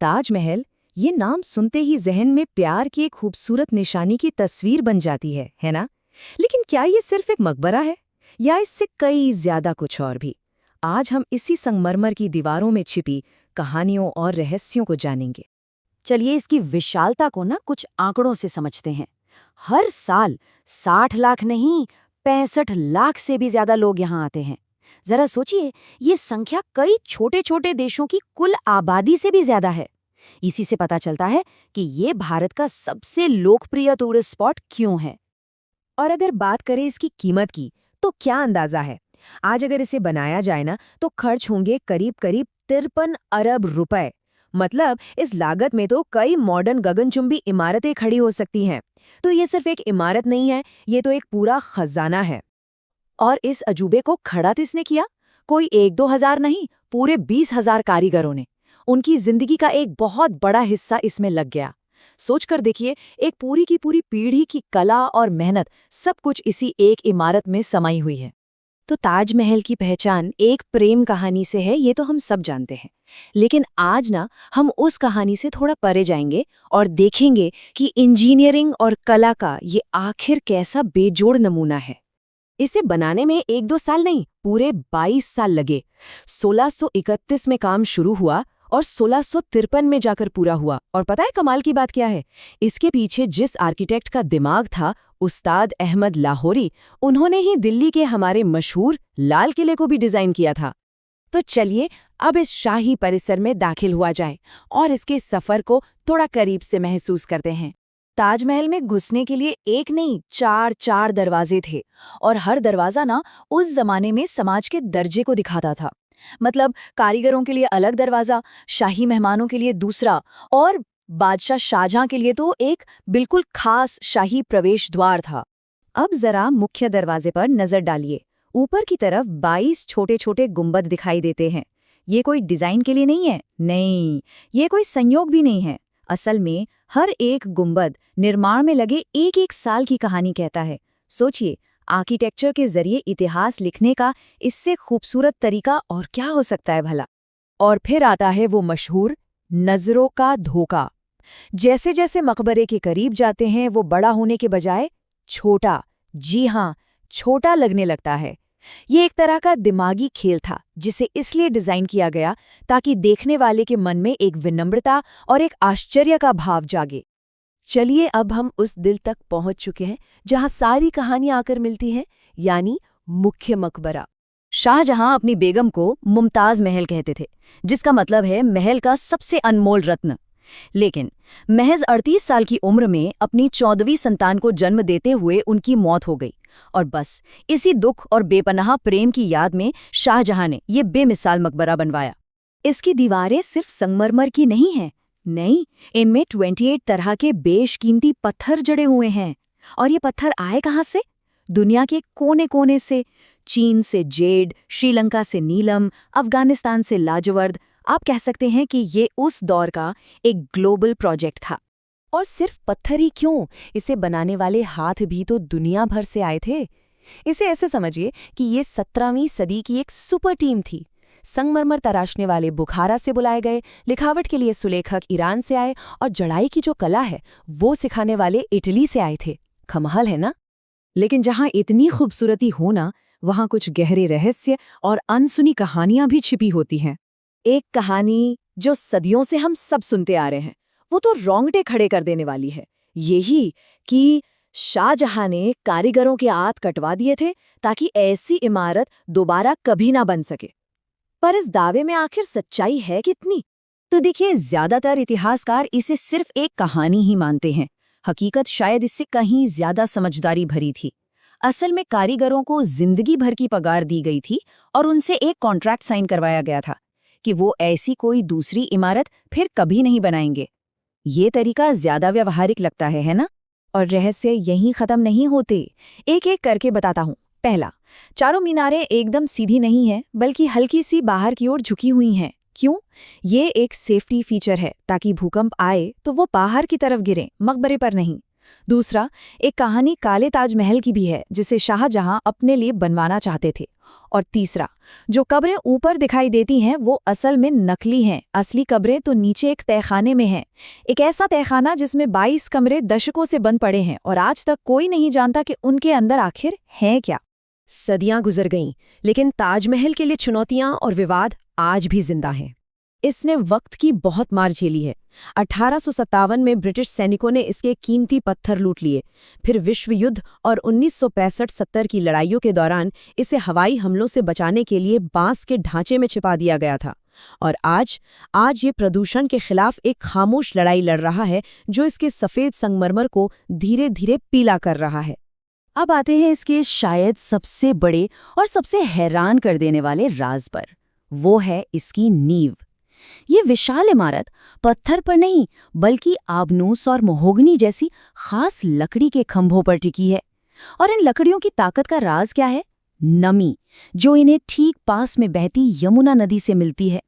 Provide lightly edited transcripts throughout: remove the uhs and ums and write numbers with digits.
ताजमहल, ये नाम सुनते ही जहन में प्यार की एक खूबसूरत निशानी की तस्वीर बन जाती है ना? लेकिन क्या ये सिर्फ एक मकबरा है या इससे कई ज्यादा कुछ और भी? आज हम इसी संगमरमर की दीवारों में छिपी कहानियों और रहस्यों को जानेंगे। चलिए इसकी विशालता को ना कुछ आंकड़ों से समझते हैं। हर साल 60 लाख नहीं, 65 लाख से भी ज्यादा लोग यहाँ आते हैं। जरा सोचिए, ये संख्या कई छोटे छोटे देशों की कुल आबादी से भी ज्यादा है। इसी से पता चलता है कि ये भारत का सबसे लोकप्रिय टूरिस्ट स्पॉट क्यों है। और अगर बात करें इसकी कीमत की, तो क्या अंदाजा है? आज अगर इसे बनाया जाए ना, तो खर्च होंगे करीब करीब 53 अरब रुपए। मतलब इस लागत में तो कई मॉडर्न गगनचुंबी इमारतें खड़ी हो सकती हैं। तो ये सिर्फ एक इमारत नहीं है, ये तो एक पूरा खजाना है। और इस अजूबे को खड़ा किसने किया? कोई 1-2 हजार नहीं, पूरे 20,000 कारीगरों ने। उनकी जिंदगी का एक बहुत बड़ा हिस्सा इसमें लग गया। सोचकर देखिए, एक पूरी की पूरी पीढ़ी की कला और मेहनत सब कुछ इसी एक इमारत में समाई हुई है। तो ताजमहल की पहचान एक प्रेम कहानी से है, ये तो हम सब जानते हैं। लेकिन आज ना हम उस कहानी से थोड़ा परे जाएंगे और देखेंगे कि इंजीनियरिंग और कला का ये आखिर कैसा बेजोड़ नमूना है। इसे बनाने में 1-2 साल नहीं, पूरे 22 साल लगे। 1631 में काम शुरू हुआ और 1653 में जाकर पूरा हुआ। और पता है कमाल की बात क्या है? इसके पीछे जिस आर्किटेक्ट का दिमाग था, उस्ताद अहमद लाहौरी, उन्होंने ही दिल्ली के हमारे मशहूर लाल किले को भी डिजाइन किया था। तो चलिए अब इस शाही परिसर में दाखिल हुआ जाए और इसके सफर को थोड़ा करीब से महसूस करते हैं। ताजमहल में घुसने के लिए एक नहीं, 4 दरवाजे थे। और हर दरवाजा ना उस जमाने में समाज के दर्जे को दिखाता था। मतलब कारीगरों के लिए अलग दरवाजा, शाही मेहमानों के लिए दूसरा, और बादशाह शाहजहां के लिए तो एक बिल्कुल खास शाही प्रवेश द्वार था। अब जरा मुख्य दरवाजे पर नजर डालिए। ऊपर की तरफ 22 छोटे छोटे गुंबद दिखाई देते हैं। ये कोई डिजाइन के लिए नहीं है, नहीं, ये कोई संयोग भी नहीं है। असल में हर एक गुंबद निर्माण में लगे एक एक साल की कहानी कहता है। सोचिए, आर्किटेक्चर के जरिए इतिहास लिखने का इससे खूबसूरत तरीका और क्या हो सकता है भला? और फिर आता है वो मशहूर नजरों का धोखा। जैसे जैसे मकबरे के करीब जाते हैं, वो बड़ा होने के बजाय छोटा, जी हाँ, छोटा लगने लगता है। ये एक तरह का दिमागी खेल था, जिसे इसलिए डिजाइन किया गया ताकि देखने वाले के मन में एक विनम्रता और एक आश्चर्य का भाव जागे। चलिए अब हम उस दिल तक पहुंच चुके हैं जहां सारी कहानियां आकर मिलती हैं, यानी मुख्य मकबरा। शाहजहां अपनी बेगम को मुमताज महल कहते थे, जिसका मतलब है महल का सबसे अनमोल रत्न। लेकिन महज 38 साल की उम्र में अपनी 14वीं संतान को जन्म देते हुए उनकी मौत हो गई। और बस इसी दुख और बेपनाह प्रेम की याद में शाहजहां ने ये बेमिसाल मकबरा बनवाया। इसकी दीवारें सिर्फ संगमरमर की नहीं हैं, नहीं, इनमें 28 तरह के बेशकीमती पत्थर जड़े हुए हैं। और ये पत्थर आए कहाँ से? दुनिया के कोने कोने से। चीन से जेड, श्रीलंका से नीलम, अफगानिस्तान से लाजवर्द। आप कह सकते हैं कि ये उस दौर का एक ग्लोबल प्रोजेक्ट था। और सिर्फ पत्थर ही क्यों, इसे बनाने वाले हाथ भी तो दुनिया भर से आए थे। इसे ऐसे समझिए कि ये 17वीं सदी की एक सुपर टीम थी। संगमरमर तराशने वाले बुखारा से बुलाए गए, लिखावट के लिए सुलेखक ईरान से आए, और जड़ाई की जो कला है वो सिखाने वाले इटली से आए थे। कमाल है ना? लेकिन जहाँ इतनी खूबसूरती हो ना, वहाँ कुछ गहरे रहस्य और अनसुनी कहानियां भी छिपी होती हैं। एक कहानी जो सदियों से हम सब सुनते आ रहे हैं, वो तो रोंगटे खड़े कर देने वाली है। यही कि शाहजहां ने कारीगरों के हाथ कटवा दिए थे ताकि ऐसी इमारत दोबारा कभी ना बन सके। पर इस दावे में आखिर सच्चाई है कितनी? तो देखिए, ज्यादातर इतिहासकार इसे सिर्फ एक कहानी ही मानते हैं। हकीकत शायद इससे कहीं ज्यादा समझदारी भरी थी। असल में कारीगरों को जिंदगी भर की पगार दी गई थी और उनसे एक कॉन्ट्रैक्ट साइन करवाया गया था कि वो ऐसी कोई दूसरी इमारत फिर कभी नहीं बनाएंगे। ये तरीका ज्यादा व्यावहारिक लगता है ना? और रहस्य यहीं खत्म नहीं होते। एक एक करके बताता हूँ। पहला, चारों मीनारें एकदम सीधी नहीं है, बल्कि हल्की सी बाहर की ओर झुकी हुई हैं। क्यों? ये एक सेफ्टी फीचर है, ताकि भूकंप आए तो वो बाहर की तरफ गिरे, मकबरे पर नहीं। दूसरा, एक कहानी काले ताजमहल की भी है जिसे शाहजहां अपने लिए बनवाना चाहते थे। और तीसरा, जो कब्रें ऊपर दिखाई देती हैं वो असल में नकली हैं, असली कब्रें तो नीचे एक तहखाने में हैं। एक ऐसा तहखाना जिसमें 22 कमरे दशकों से बंद पड़े हैं और आज तक कोई नहीं जानता कि उनके अंदर आखिर है क्या। सदियां गुजर गईं, लेकिन ताजमहल के लिए चुनौतियां और विवाद आज भी जिंदा हैं। इसने वक्त की बहुत मार झेली है। 1857 में ब्रिटिश सैनिकों ने इसके कीमती पत्थर लूट लिए। फिर विश्व युद्ध और 1965-70 की लड़ाइयों के दौरान इसे हवाई हमलों से बचाने के लिए बांस के ढांचे में छिपा दिया गया था। और आज ये प्रदूषण के खिलाफ एक खामोश लड़ाई लड़ रहा है जो इसके सफेद संगमरमर को धीरे धीरे पीला कर रहा है। अब आते हैं इसके शायद सबसे बड़े और सबसे हैरान कर देने वाले राज पर। वो है इसकी नींव। ये विशाल इमारत पत्थर पर नहीं बल्कि आबनूस और महोगनी जैसी खास लकड़ी के खंभों पर टिकी है। और इन लकड़ियों की ताकत का राज क्या है? नमी, जो इन्हें ठीक पास में बहती यमुना नदी से मिलती है।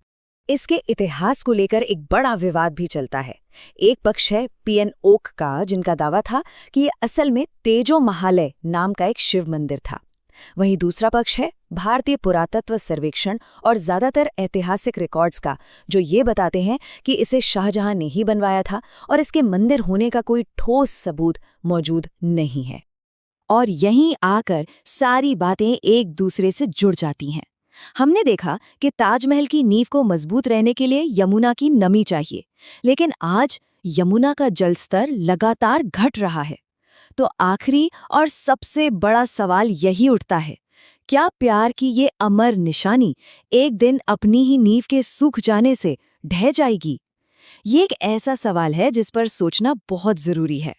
इसके इतिहास को लेकर एक बड़ा विवाद भी चलता है। एक पक्ष है पीएन ओक का, जिनका दावा था कि ये असल में तेजो महालय नाम का एक शिव मंदिर था। वहीं दूसरा पक्ष है भारतीय पुरातत्व सर्वेक्षण और ज्यादातर ऐतिहासिक रिकॉर्ड्स का, जो ये बताते हैं कि इसे शाहजहां ने ही बनवाया था और इसके मंदिर होने का कोई ठोस सबूत मौजूद नहीं है। और यहीं आकर सारी बातें एक दूसरे से जुड़ जाती हैं। हमने देखा कि ताजमहल की नींव को मजबूत रहने के लिए यमुना की नमी चाहिए, लेकिन आज यमुना का जलस्तर लगातार घट रहा है। तो आखिरी और सबसे बड़ा सवाल यही उठता है, क्या प्यार की ये अमर निशानी एक दिन अपनी ही नींव के सूख जाने से ढह जाएगी? ये एक ऐसा सवाल है जिस पर सोचना बहुत जरूरी है।